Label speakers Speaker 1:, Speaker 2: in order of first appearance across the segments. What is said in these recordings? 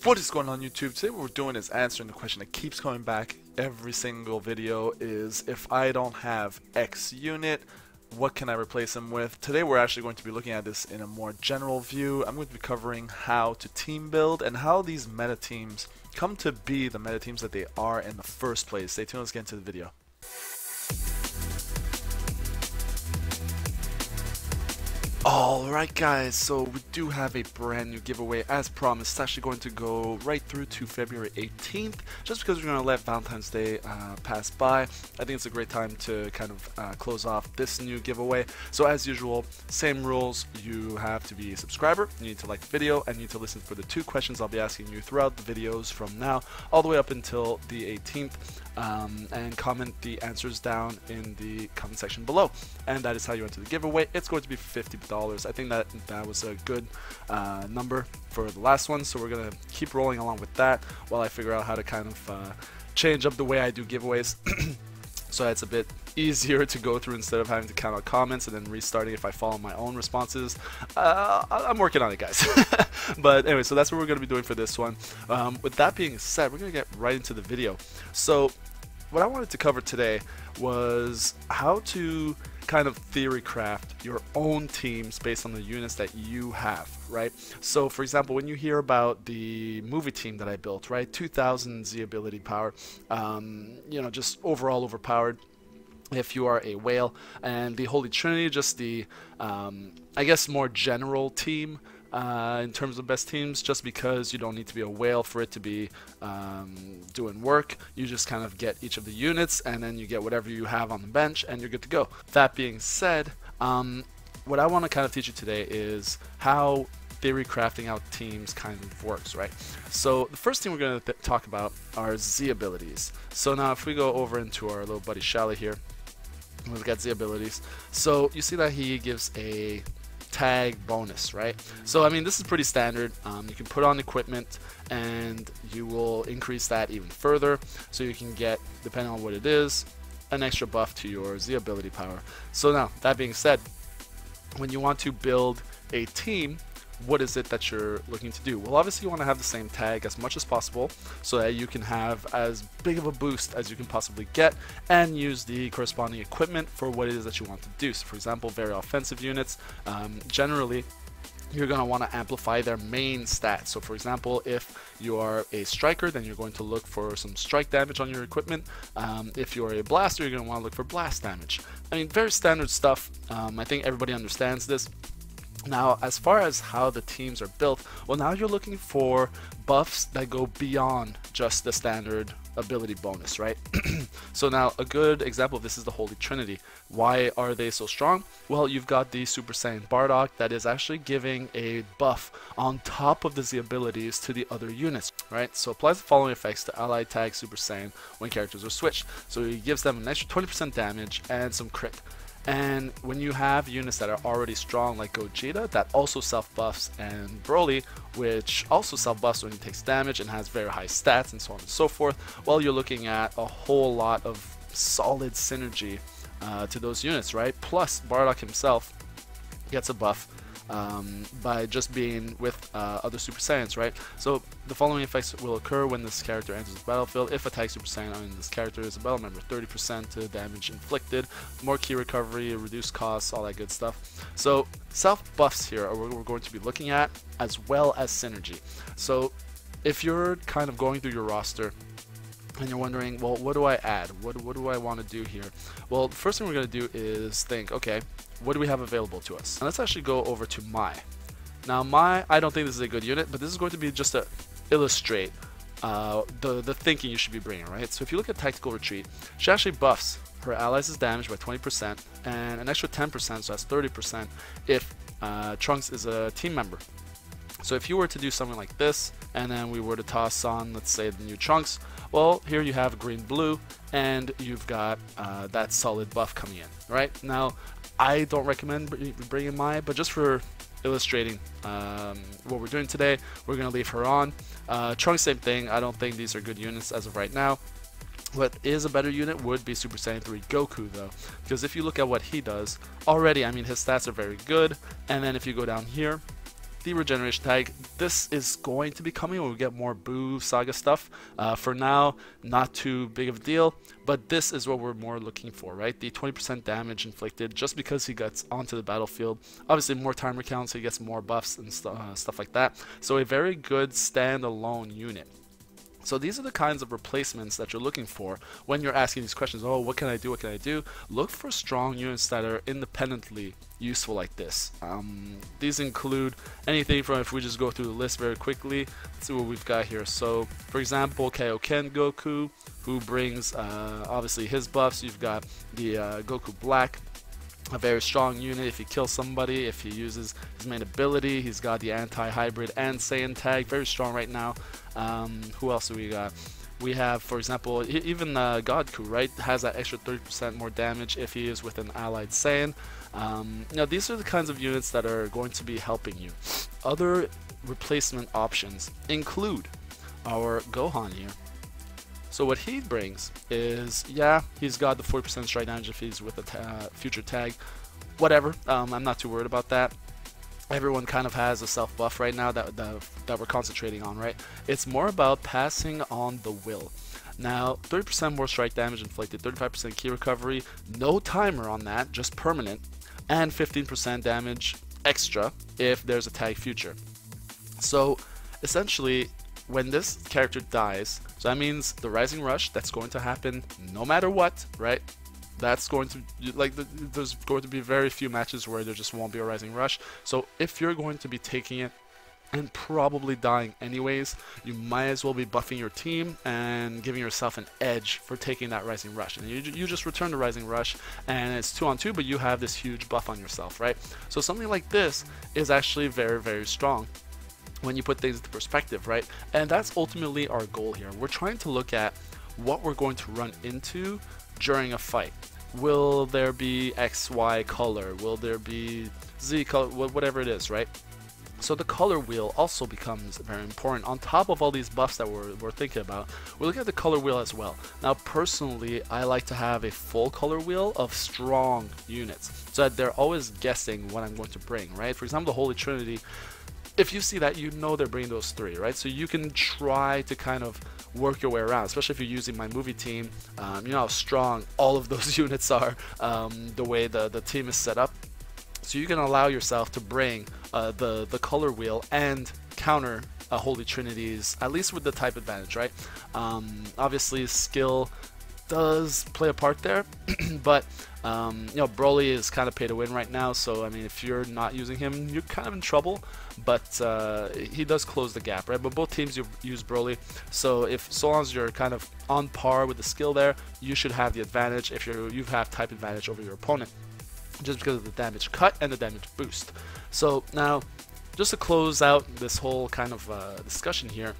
Speaker 1: What is going on YouTube? Today what we're doing is answering the question that keeps coming back every single video is if I don't have X unit, what can I replace them with? Today we're actually going to be looking at this in a more general view. I'm going to be covering how to team build and how these meta teams come to be the meta teams that they are in the first place. Stay tuned, let's get into the video. Alright guys, so we do have a brand new giveaway as promised. It's actually going to go right through to February 18th, just because we're going to let Valentine's Day pass by. I think it's a great time to kind of close off this new giveaway. So as usual, same rules. You have to be a subscriber, you need to like the video, and you need to listen for the 2 questions I'll be asking you throughout the videos from now all the way up until the 18th. And comment the answers down in the comment section below, and that is how you enter the giveaway. It's going to be $50. I think that was a good number for the last one, so we're gonna keep rolling along with that while I figure out how to kind of change up the way I do giveaways so it's a bit easier to go through instead of having to count out comments and then restarting if I follow my own responses. I'm working on it, guys. But anyway, so that's what we're going to be doing for this one. With that being said, we're going to get right into the video. So what I wanted to cover today was how to kind of theory craft your own teams based on the units that you have, right? So for example, when you hear about the movie team that I built, right, 2000 Z ability power, you know, just overall overpowered if you are a whale, and the Holy Trinity, just the I guess more general team in terms of best teams, just because you don't need to be a whale for it to be doing work. You just kind of get each of the units and then you get whatever you have on the bench and you're good to go. That being said, what I want to kind of teach you today is how theory crafting out teams kind of works, right? So the first thing we're going to talk about are Z abilities. So now if we go over into our little buddy Shally here, we've got Z abilities. So you see that he gives a tag bonus, right? So I mean, this is pretty standard. You can put on equipment and you will increase that even further, so you can get, depending on what it is, an extra buff to your Z ability power. So now, that being said, when you want to build a team, what is it that you're looking to do? Well, obviously you want to have the same tag as much as possible so that you can have as big of a boost as you can possibly get and use the corresponding equipment for what it is that you want to do. So for example, very offensive units, generally you're going to want to amplify their main stats. So for example, if you are a striker, then you're going to look for some strike damage on your equipment. If you're a blaster, you're going to want to look for blast damage. I mean, very standard stuff. I think everybody understands this. Now, as far as how the teams are built, well, now you're looking for buffs that go beyond just the standard ability bonus, right? So now, a good example of this is the Holy Trinity. Why are they so strong? Well, you've got the Super Saiyan Bardock that is actually giving a buff on top of the Z abilities to the other units, right? So applies the following effects to ally tag Super Saiyan when characters are switched. So he gives them an extra 20% damage and some crit. And when you have units that are already strong like Gogeta, that also self-buffs, and Broly, which also self-buffs when he takes damage and has very high stats and so on and so forth, well, you're looking at a whole lot of solid synergy to those units, right? Plus, Bardock himself gets a buff by just being with other Super Saiyans, right? So the following effects will occur when this character enters the battlefield. If attacked Super Saiyan on this character is a battle member, 30% to damage inflicted, more key recovery, reduced costs, all that good stuff. So self buffs here are what we're going to be looking at, as well as synergy. So if you're kind of going through your roster and you're wondering, well, what do I add? What do I want to do here? Well, the first thing we're going to do is think, okay, what do we have available to us? And let's actually go over to Mai. Now, Mai, I don't think this is a good unit, but this is going to be just to illustrate the thinking you should be bringing, right? So if you look at Tactical Retreat, she actually buffs her allies' damage by 20% and an extra 10%, so that's 30% if Trunks is a team member. So if you were to do something like this, and then we were to toss on, let's say, the new Trunks, well, here you have green-blue, and you've got that solid buff coming in, right? Now, I don't recommend bringing Mai, but just for illustrating what we're doing today, we're going to leave her on. Trunks, same thing. I don't think these are good units as of right now. What is a better unit would be Super Saiyan 3 Goku, though, because if you look at what he does already, I mean, his stats are very good, and then if you go down here, the regeneration tag. This is going to be coming when we get more Boo Saga stuff. For now, not too big of a deal, but this is what we're more looking for, right? The 20% damage inflicted just because he gets onto the battlefield. Obviously, more timer counts, so he gets more buffs and stuff like that. So a very good standalone unit. So these are the kinds of replacements that you're looking for when you're asking these questions. Oh, what can I do? What can I do? Look for strong units that are independently useful like this. These include anything from, if we just go through the list very quickly, let's see what we've got here. So, for example, Kaioken Goku, who brings obviously his buffs. You've got the Goku Black, a very strong unit. If he kills somebody, if he uses his main ability, he's got the anti-hybrid and Saiyan tag, very strong right now. Who else do we got? We have, for example, even Godku, right, has that extra 30% more damage if he is with an allied Saiyan. These are the kinds of units that are going to be helping you. Other replacement options include our Gohan here. So what he brings is, yeah, he's got the 40% strike damage if he's with a future tag. Whatever, I'm not too worried about that. Everyone kind of has a self buff right now that we're concentrating on, right? It's more about passing on the will. Now, 30% more strike damage inflicted, 35% key recovery, no timer on that, just permanent, and 15% damage extra if there's a tag future. So essentially, when this character dies, so that means the Rising Rush, that's going to happen no matter what, right? That's going to, like, there's going to be very few matches where there just won't be a Rising Rush. So if you're going to be taking it and probably dying anyways, you might as well be buffing your team and giving yourself an edge for taking that Rising Rush. And you just return the Rising Rush, and it's 2-on-2, but you have this huge buff on yourself, right? So something like this is actually very, very strong when you put things into perspective, right? And that's ultimately our goal here. We're trying to look at what we're going to run into during a fight. Will there be XY color? Will there be Z color? Whatever it is, right? So the color wheel also becomes very important. On top of all these buffs that we're thinking about, we're looking at the color wheel as well. Now, personally, I like to have a full color wheel of strong units, so that they're always guessing what I'm going to bring, right? For example, the Holy Trinity, if you see that, you know they're bringing those three, right? So you can try to kind of work your way around, especially if you're using my movie team. You know how strong all of those units are, the way the team is set up. So you can allow yourself to bring the color wheel and counter Holy Trinities, at least with the type advantage, right? Obviously, skill does play a part there, but you know, Broly is kind of pay to win right now, so I mean, if you're not using him, you're kind of in trouble. But he does close the gap, right? But both teams use Broly, so long as you're kind of on par with the skill there, you should have the advantage if you have type advantage over your opponent, just because of the damage cut and the damage boost. So now, just to close out this whole kind of discussion here,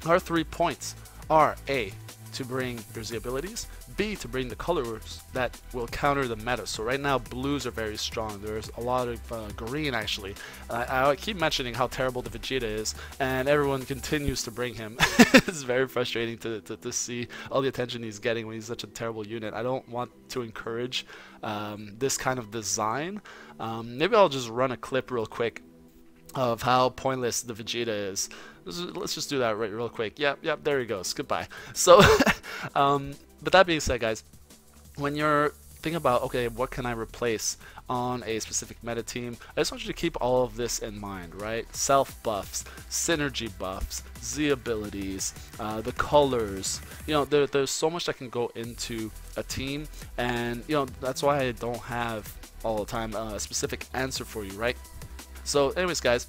Speaker 1: our 3 points are A, to bring your Z abilities, B, to bring the colors that will counter the meta. So right now, blues are very strong. There's a lot of green, actually. I keep mentioning how terrible the Vegeta is, and everyone continues to bring him. It's very frustrating to see all the attention he's getting when he's such a terrible unit. I don't want to encourage this kind of design. Maybe I'll just run a clip real quick of how pointless the Vegeta is. Let's just do that real quick. Yep, there he goes. Goodbye. So, but that being said, guys, when you're thinking about, okay, what can I replace on a specific meta team, I just want you to keep all of this in mind, right? Self buffs, synergy buffs, Z abilities, the colors. You know, there's so much that can go into a team, and you know, that's why I don't have all the time a specific answer for you, right? So anyways, guys,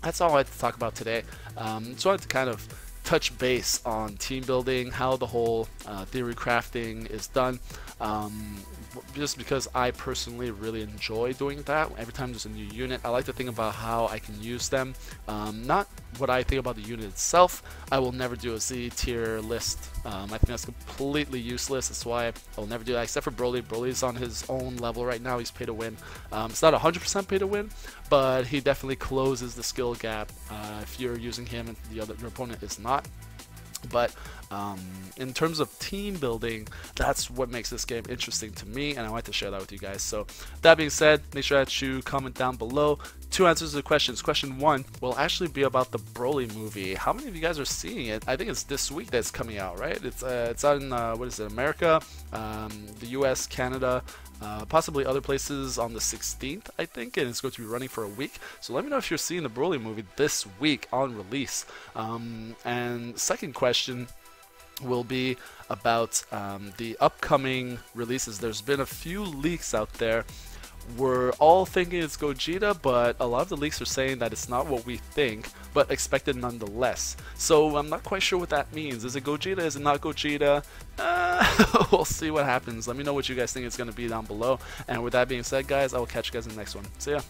Speaker 1: that's all I had to talk about today. Just wanted to kind of touch base on team building, how the whole theory crafting is done. Just because I personally really enjoy doing that. Every time there's a new unit, I like to think about how I can use them. Not what I think about the unit itself. I will never do a Z tier list. I think that's completely useless. That's why I will never do that, except for Broly. Broly's on his own level right now. He's pay to win. It's not 100% pay to win, but he definitely closes the skill gap if you're using him and your opponent is not. But in terms of team building, that's what makes this game interesting to me, and I wanted to share that with you guys. So that being said, make sure that you comment down below two answers to the questions. Question 1 will actually be about the Broly movie. How many of you guys are seeing it? I think it's this week that's coming out, right? It's on what is it? America, the U.S., Canada, possibly other places on the 16th, I think, and it's going to be running for a week. So let me know if you're seeing the Broly movie this week on release. And second question will be about the upcoming releases. There's been a few leaks out there. We're all thinking it's Gogeta, but a lot of the leaks are saying that it's not what we think, but expected nonetheless. So I'm not quite sure what that means. Is it Gogeta? Is it not Gogeta? We'll see what happens. Let me know what you guys think it's going to be down below. And with that being said, guys, I will catch you guys in the next one. See ya.